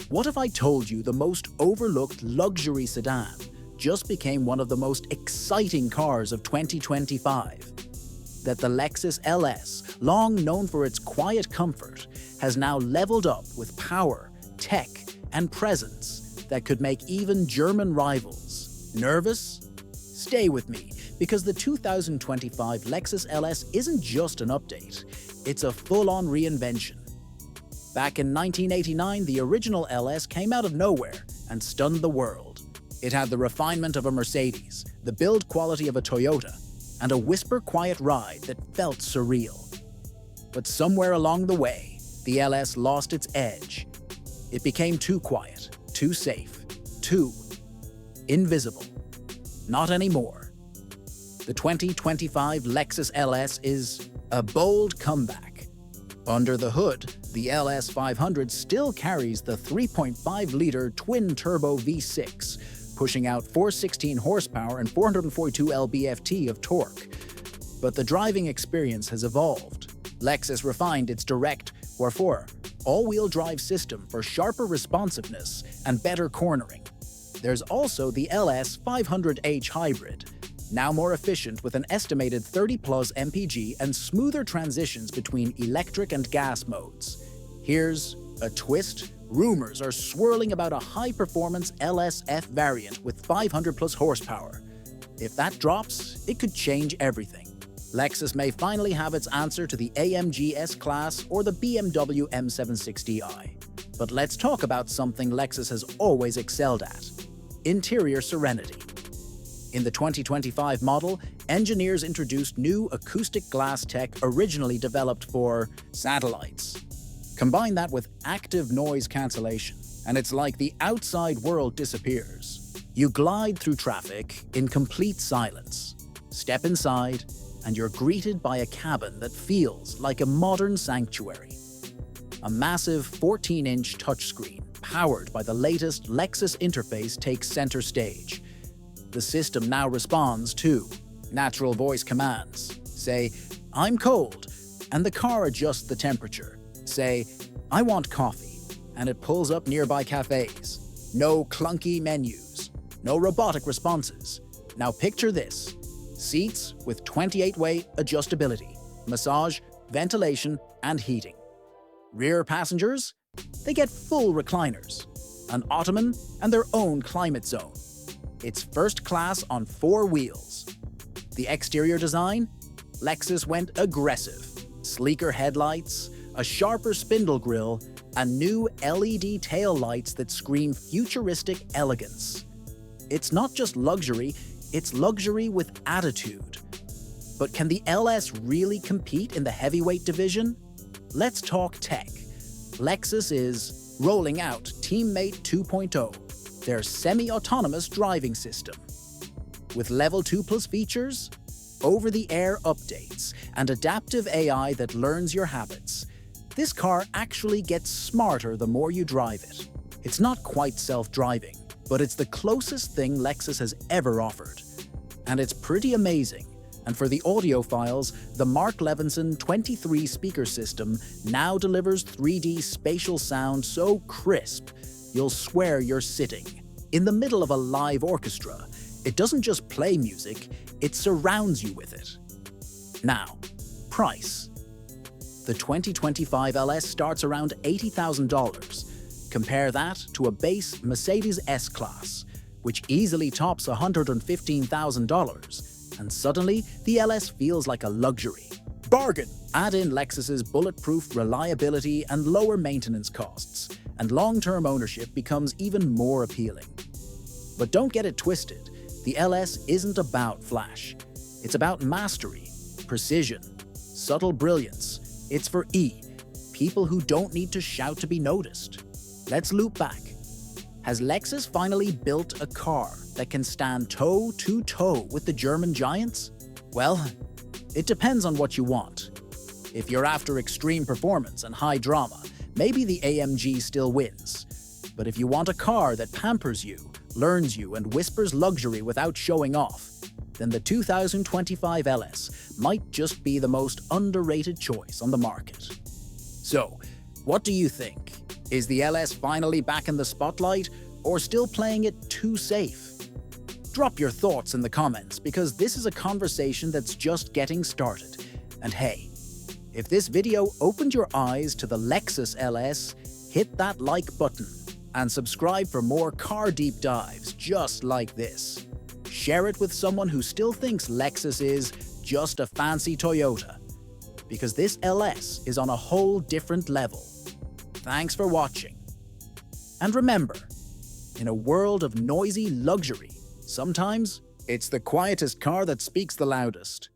What if I told you the most overlooked luxury sedan just became one of the most exciting cars of 2025? That the Lexus LS, long known for its quiet comfort, has now leveled up with power, tech, and presence that could make even German rivals nervous? Stay with me, because the 2025 Lexus LS isn't just an update, it's a full-on reinvention. Back in 1989, the original LS came out of nowhere and stunned the world. It had the refinement of a Mercedes, the build quality of a Toyota, and a whisper-quiet ride that felt surreal. But somewhere along the way, the LS lost its edge. It became too quiet, too safe, too invisible. Not anymore. The 2025 Lexus LS is a bold comeback. Under the hood, the LS 500 still carries the 3.5-liter twin-turbo V6, pushing out 416 horsepower and 442 lb-ft of torque. But the driving experience has evolved. Lexus refined its direct, or four, all-wheel drive system for sharper responsiveness and better cornering. There's also the LS 500h Hybrid, now more efficient with an estimated 30+ mpg and smoother transitions between electric and gas modes. Here's a twist. Rumors are swirling about a high-performance LSF variant with 500+ horsepower. If that drops, it could change everything. Lexus may finally have its answer to the AMG S-Class or the BMW M760i. But let's talk about something Lexus has always excelled at: interior serenity. In the 2025 model, engineers introduced new acoustic glass tech originally developed for satellites. Combine that with active noise cancellation, and it's like the outside world disappears. You glide through traffic in complete silence. Step inside, and you're greeted by a cabin that feels like a modern sanctuary. A massive 14-inch touchscreen powered by the latest Lexus interface takes center stage. The system now responds to natural voice commands. Say, "I'm cold," and the car adjusts the temperature. Say, "I want coffee," and it pulls up nearby cafes. No clunky menus, no robotic responses. Now picture this: seats with 28-way adjustability, massage, ventilation, and heating. Rear passengers? They get full recliners, an ottoman, and their own climate zone. It's first class on 4 wheels. The exterior design? Lexus went aggressive. Sleeker headlights, a sharper spindle grille, and new LED tail lights that scream futuristic elegance. It's not just luxury, it's luxury with attitude. But can the LS really compete in the heavyweight division? Let's talk tech. Lexus is rolling out Teammate 2.0, their semi-autonomous driving system. With Level 2+ features, over-the-air updates, and adaptive AI that learns your habits, this car actually gets smarter the more you drive it. It's not quite self-driving, but it's the closest thing Lexus has ever offered. And it's pretty amazing. And for the audiophiles, the Mark Levinson 23 speaker system now delivers 3D spatial sound so crisp, you'll swear you're sitting in the middle of a live orchestra. It doesn't just play music, it surrounds you with it. Now, price. The 2025 LS starts around $80,000. Compare that to a base Mercedes S-Class, which easily tops $115,000. And suddenly, the LS feels like a luxury. Bargain! Add in Lexus's bulletproof reliability and lower maintenance costs, and long-term ownership becomes even more appealing. But don't get it twisted. The LS isn't about flash. It's about mastery, precision, subtle brilliance. It's for people who don't need to shout to be noticed. Let's loop back. Has Lexus finally built a car that can stand toe-to-toe with the German giants? Well, it depends on what you want. If you're after extreme performance and high drama, maybe the AMG still wins. But if you want a car that pampers you, learns you, and whispers luxury without showing off, then the 2025 LS might just be the most underrated choice on the market. So, what do you think? Is the LS finally back in the spotlight, or still playing it too safe? Drop your thoughts in the comments, because this is a conversation that's just getting started. And hey, if this video opened your eyes to the Lexus LS, hit that like button and subscribe for more car deep dives just like this. Share it with someone who still thinks Lexus is just a fancy Toyota, because this LS is on a whole different level. Thanks for watching. And remember, in a world of noisy luxury, sometimes it's the quietest car that speaks the loudest.